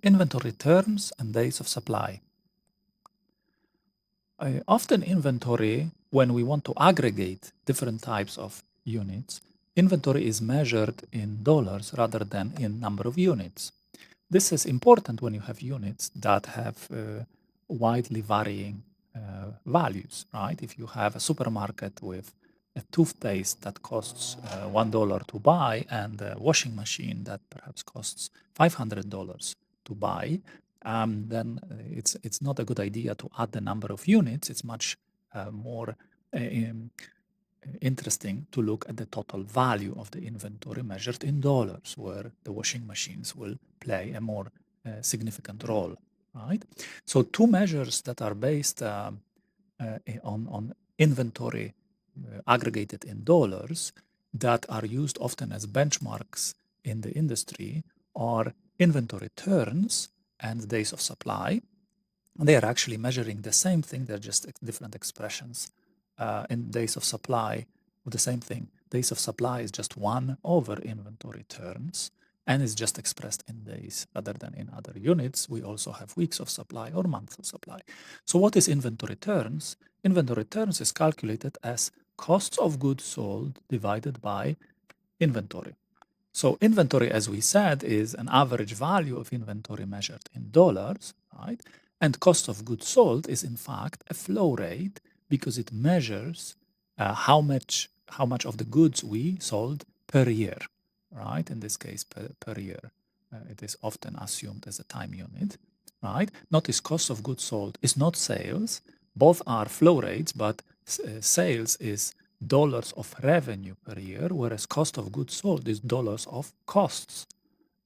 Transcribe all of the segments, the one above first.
Inventory turns and days of supply. Often inventory, when we want to aggregate different types of units, inventory is measured in dollars rather than in number of units. This is important when you have units that have widely varying values, right? If you have a supermarket with a toothpaste that costs $1 to buy and a washing machine that perhaps costs $500 to buy, then it's not a good idea to add the number of units. It's much more interesting to look at the total value of the inventory measured in dollars, where the washing machines will play a more significant role, right? So two measures that are based on inventory aggregated in dollars that are used often as benchmarks in the industry are inventory turns and days of supply. They are actually measuring the same thing, they're just different expressions. In days of supply, with the same thing, days of supply is just 1 over inventory turns and is just expressed in days rather than in other units. We also have weeks of supply or months of supply. So what is inventory turns? Inventory turns is calculated as costs of goods sold divided by inventory. So inventory, as we said, is an average value of inventory measured in dollars, right? And cost of goods sold is in fact a flow rate because it measures how much of the goods we sold per year, right? In this case, per year. It is often assumed as a time unit, right? Notice cost of goods sold is not sales. Both are flow rates, but sales is dollars of revenue per year, whereas cost of goods sold is dollars of costs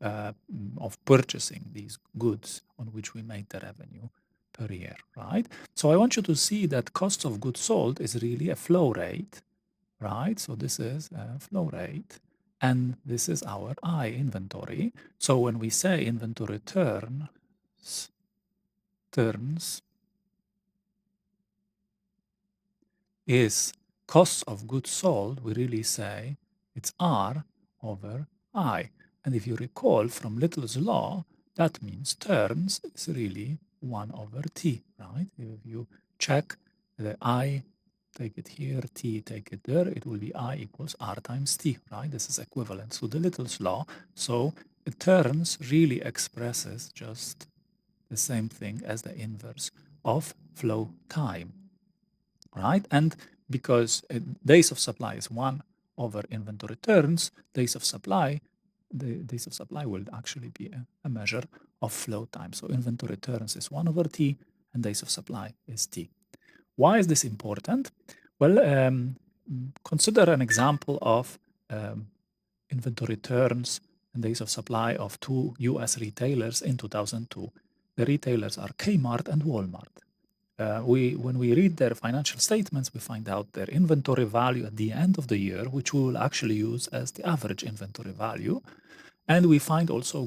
of purchasing these goods on which we make the revenue per year, right? So I want you to see that cost of goods sold is really a flow rate, right? So this is a flow rate, and this is our I inventory. So when we say inventory turns is costs of goods sold, we really say it's R over I. And if you recall from Little's law, that means turns is really 1 over T, right? If you check the I, take it here, T, take it there, it will be I equals R times T, right? This is equivalent to the Little's law. So it turns really expresses just the same thing as the inverse of flow time, right? And because days of supply is 1 over inventory turns, days of supply, the days of supply will actually be a measure of flow time. So inventory turns is 1 over T, and days of supply is T. Why is this important? Well, consider an example of inventory turns and days of supply of two US retailers in 2002. The retailers are Kmart and Walmart. When we read their financial statements, we find out their inventory value at the end of the year, which we will actually use as the average inventory value. And we find also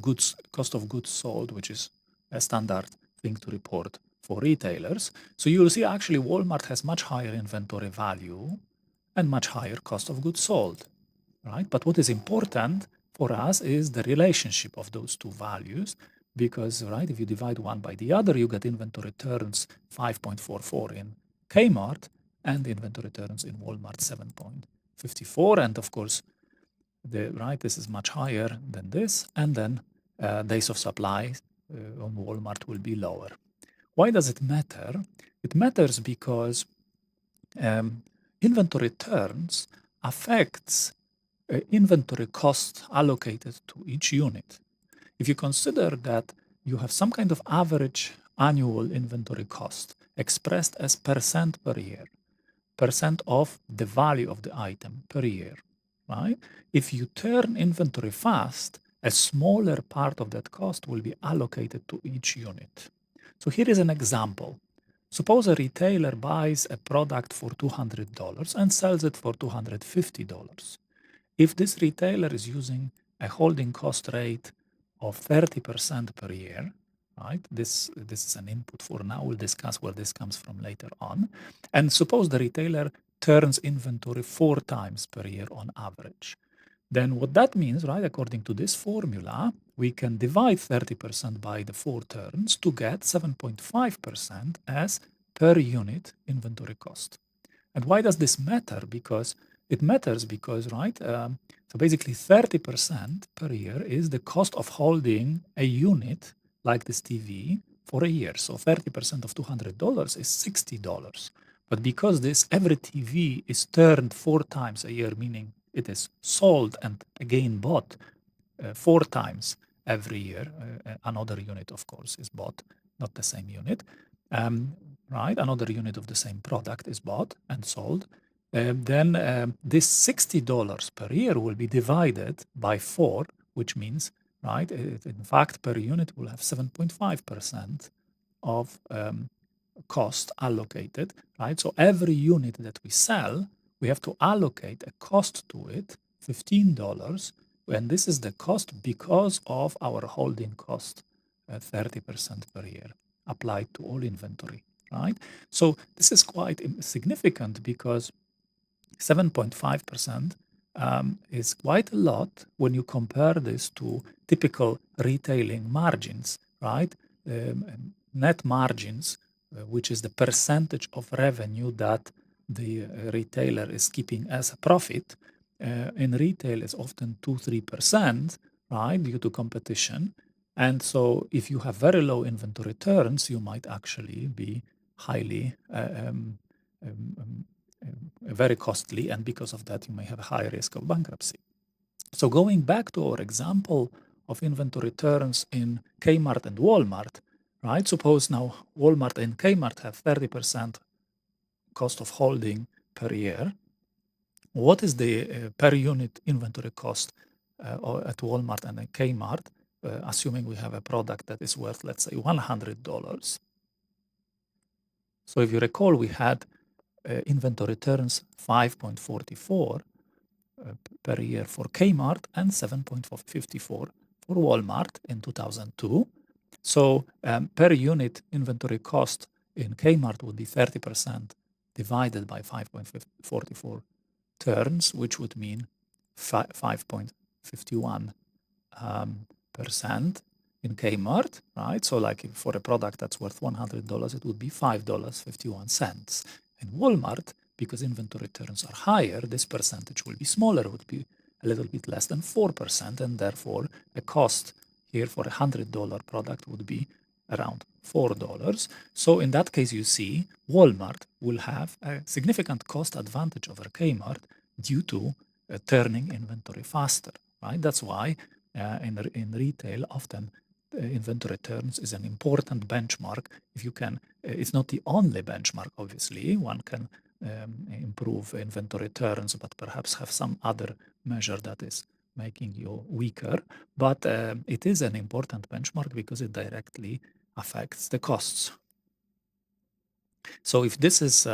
cost of goods sold, which is a standard thing to report for retailers. So you'll see actually Walmart has much higher inventory value and much higher cost of goods sold, right? But what is important for us is the relationship of those two values, because, right, if you divide one by the other, you get inventory turns 5.44 in Kmart and inventory turns in Walmart 7.54. And of course, this is much higher than this. And then days of supply on Walmart will be lower. Why does it matter? It matters because inventory turns affects inventory cost allocated to each unit. If you consider that you have some kind of average annual inventory cost expressed as percent per year, percent of the value of the item per year, right? If you turn inventory fast, a smaller part of that cost will be allocated to each unit. So here is an example. Suppose a retailer buys a product for $200 and sells it for $250. If this retailer is using a holding cost rate of 30% per year, right? This is an input for now. We'll discuss where this comes from later on. And suppose the retailer turns inventory 4 times per year on average. Then what that means, right, according to this formula, we can divide 30% by the 4 turns to get 7.5% as per unit inventory cost. And why does this matter? Because it matters because, right, so basically 30% per year is the cost of holding a unit like this TV for a year. So 30% of $200 is $60. But because this every TV is turned 4 times a year, meaning it is sold and again bought 4 times every year. Another unit, of course, is bought, not the same unit. Right? Another unit of the same product is bought and sold. Then this $60 per year will be divided by 4, which means, right, in fact, per unit will have 7.5% of cost allocated, right? So every unit that we sell, we have to allocate a cost to it, $15, and this is the cost because of our holding cost, 30% per year applied to all inventory, right? So this is quite significant because 7.5% is quite a lot when you compare this to typical retailing margins, right? Net margins, which is the percentage of revenue that the retailer is keeping as a profit, in retail is often 2-3%, right, due to competition. And so if you have very low inventory turns, you might actually be highly very costly, and because of that, you may have a high risk of bankruptcy. So going back to our example of inventory turns in Kmart and Walmart, right? Suppose now Walmart and Kmart have 30% cost of holding per year. What is the per unit inventory cost at Walmart and at Kmart, assuming we have a product that is worth, let's say, $100? So if you recall, we had inventory turns 5.44 per year for Kmart and 7.54 for Walmart in 2002. So per unit inventory cost in Kmart would be 30% divided by 5.44 turns, which would mean 5.51 percent in Kmart, right? So like for a product that's worth $100, it would be $5.51. In Walmart, because inventory turns are higher, this percentage will be smaller, it would be a little bit less than 4%, and therefore a cost here for a $100 product would be around $4. So in that case, you see Walmart will have a significant cost advantage over Kmart due to turning inventory faster, right? That's why in retail, often inventory turns is an important benchmark. If you can, it's not the only benchmark, obviously. One can improve inventory turns, but perhaps have some other measure that is making you weaker. But it is an important benchmark because it directly affects the costs. So if this is,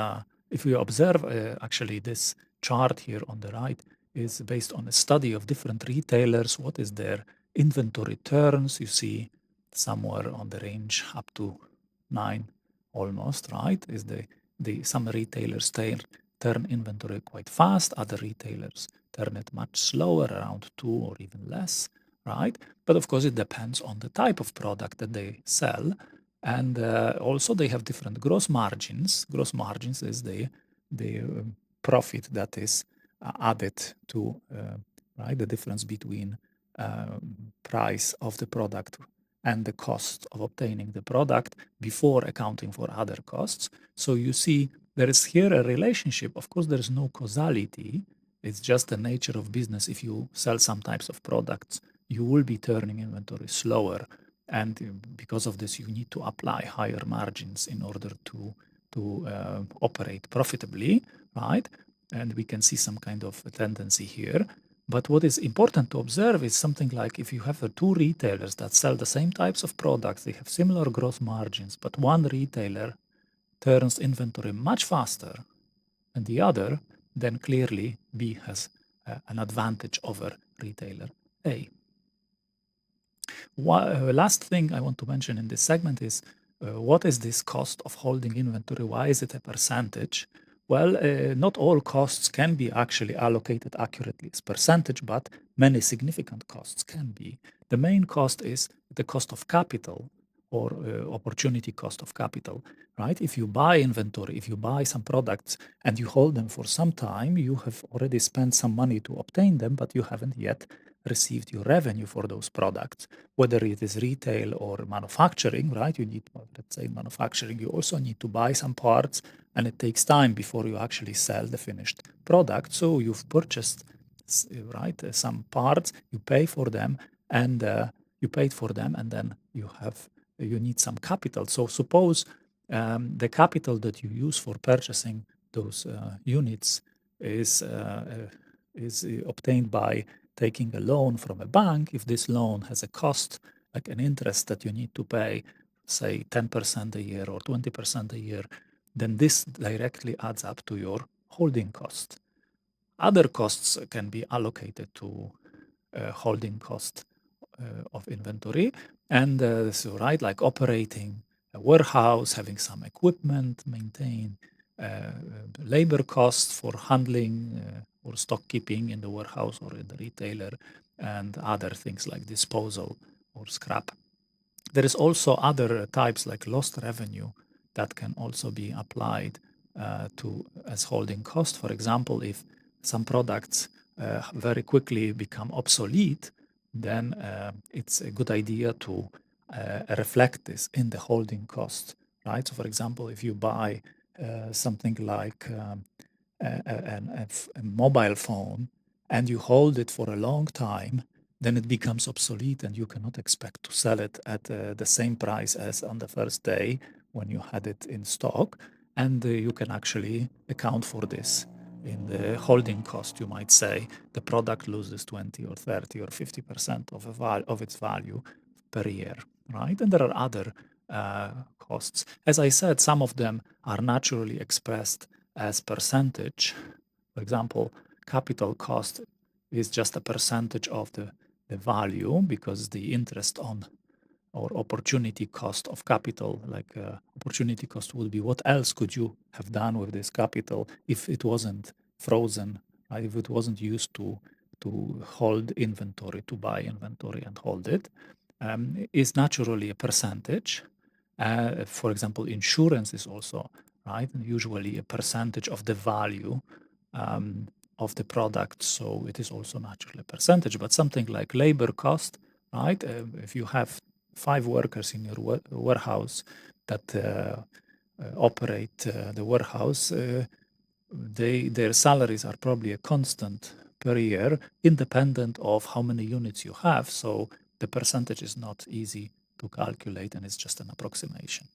if we observe actually this chart here on the right is based on a study of different retailers, what is their inventory turns? You see somewhere on the range up to 9 almost, right? Is the some retailers turn inventory quite fast, other retailers turn it much slower, around 2 or even less, right? But of course, it depends on the type of product that they sell. And also they have different gross margins. Gross margins is the profit that is added to right, the difference between price of the product and the cost of obtaining the product before accounting for other costs. So you see there is here a relationship. Of course, there is no causality. It's just the nature of business. If you sell some types of products, you will be turning inventory slower. And because of this, you need to apply higher margins in order to operate profitably, right? And we can see some kind of tendency here. But what is important to observe is something like if you have two retailers that sell the same types of products, they have similar gross margins, but one retailer turns inventory much faster than the other, then clearly B has an advantage over retailer A. Last thing I want to mention in this segment is what is this cost of holding inventory? Why is it a percentage? Well, not all costs can be actually allocated accurately as percentage, but many significant costs can be. The main cost is the cost of capital or opportunity cost of capital, right? If you buy inventory, if you buy some products and you hold them for some time, you have already spent some money to obtain them, but you haven't yet received your revenue for those products, whether it is retail or manufacturing, right? You need, let's say, manufacturing, you also need to buy some parts, and it takes time before you actually sell the finished product. So you've purchased, right, some parts, you pay for them, and you paid for them, and then you need some capital. So suppose the capital that you use for purchasing those units is obtained by taking a loan from a bank. If this loan has a cost, like an interest that you need to pay, say 10% a year or 20% a year, then this directly adds up to your holding cost. Other costs can be allocated to holding cost of inventory. And so, right, like operating a warehouse, having some equipment, maintain labor costs for handling or stock keeping in the warehouse or in the retailer, and other things like disposal or scrap. There is also other types like lost revenue that can also be applied to as holding cost. For example, if some products very quickly become obsolete, then it's a good idea to reflect this in the holding cost, right? So, for example, if you buy something like a mobile phone and you hold it for a long time, then it becomes obsolete and you cannot expect to sell it at the same price as on the first day when you had it in stock. And you can actually account for this in the holding cost. You might say the product loses 20 or 30 or 50% of its value per year, right? And there are other costs. As I said, some of them are naturally expressed as percentage. For example, capital cost is just a percentage of the value, because the interest on or opportunity cost of capital, like opportunity cost would be what else could you have done with this capital if it wasn't frozen, right? If it wasn't used to hold inventory, to buy inventory and hold it, is naturally a percentage. For example, insurance is also, right, usually a percentage of the value um, of the product. So it is also naturally a percentage. But something like labor cost, right? If you have 5 workers in your warehouse that operate the warehouse, their salaries are probably a constant per year, independent of how many units you have. So the percentage is not easy to calculate, and it's just an approximation.